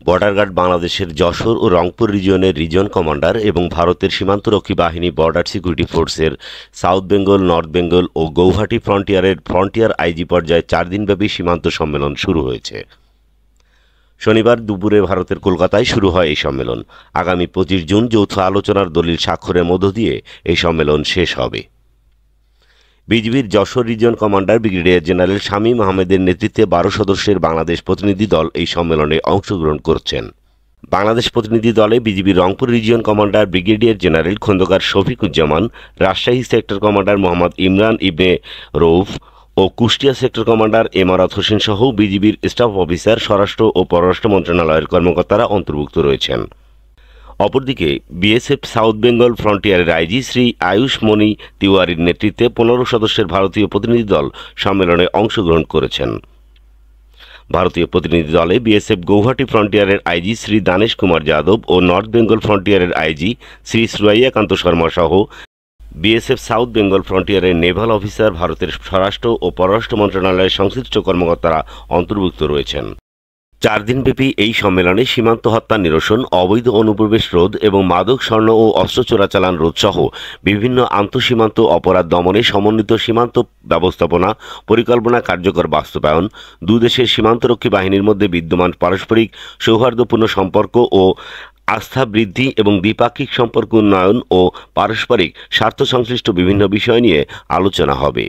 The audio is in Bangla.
বর্ডার গার্ড বাংলাদেশের যশোর ও রংপুর রিজিয়নের রিজন কমান্ডার এবং ভারতের সীমান্তরক্ষী বাহিনী বর্ডার সিকিউরিটি ফোর্সের সাউথ বেঙ্গল, নর্থ বেঙ্গল ও গৌহাটি ফ্রন্টিয়ারের ফ্রন্টিয়ার আইজি পর্যায়ে 4 দিনব্যাপী সীমান্ত সম্মেলন শুরু হয়েছে। শনিবার দুপুরে ভারতের কলকাতায় শুরু হয় এই সম্মেলন। আগামী 25 জুন যৌথ আলোচনার দলিল স্বাক্ষরের মধ্য দিয়ে এই সম্মেলন শেষ হবে। বিজিবির Jessore reason commander brigadier general Shamim আহমেদের নেতৃত্বে 12 সদস্যের বাংলাদেশ প্রতিনিধি দল এই সম্মেলনে অংশগ্রহণ করছেন। বাংলাদেশ প্রতিনিধি দলে বিজিবির Rangpur region commander brigadier general Khondakar Shafiquzzaman, Rajshahi sector commander Mohammad Imran Ibne Rouf ও কুষ্টিয়া সেক্টর কমান্ডার এমারত হোসেন সহ বিজিবির স্টাফ অফিসার, স্বরাষ্ট্র ও পররাষ্ট্র মন্ত্রণালয়ের কর্মকর্তারা অন্তর্ভুক্ত রয়েছেন। অপরদিকে বিএসএফ সাউথ বেঙ্গল ফ্রন্টিয়ারের আইজি শ্রী আয়ুষ মণি তিওয়ারির নেতৃত্বে 15 সদস্যের ভারতীয় প্রতিনিধি দল সম্মেলনে অংশগ্রহণ করেছেন। ভারতীয় প্রতিনিধি দলে বিএসএফ গৌহাটি ফ্রন্টিয়ারের আইজি শ্রী দানেশ কুমার যাদব ও নর্থ বেঙ্গল ফ্রন্টিয়ারের আইজি শ্রী সুরাইয়াকান্ত শর্মা সহ বিএসএফ সাউথ বেঙ্গল ফ্রন্টিয়ারের নেভাল অফিসার, ভারতের স্বরাষ্ট্র ও পররাষ্ট্র মন্ত্রণালয়ের সংশ্লিষ্ট কর্মকর্তারা অন্তর্ভুক্ত রয়েছেন। 4 দিনব্যাপী এই সম্মেলনে সীমান্ত হত্যা নিরসন, অবৈধ অনুপ্রবেশ রোধ এবং মাদক, স্বর্ণ ও অস্ত্র চোরাচালান রোধ সহ বিভিন্ন আন্তঃসীমান্ত অপরাধ দমনে সমন্বিত সীমান্ত ব্যবস্থাপনা পরিকল্পনা কার্যকর বাস্তবায়ন, দুদেশের সীমান্তরক্ষী বাহিনীর মধ্যে বিদ্যমান পারস্পরিক সৌহার্দ্যপূর্ণ সম্পর্ক ও আস্থা বৃদ্ধি এবং দ্বিপাক্ষিক সম্পর্ক উন্নয়ন ও পারস্পরিক স্বার্থ সংশ্লিষ্ট বিভিন্ন বিষয় নিয়ে আলোচনা হবে।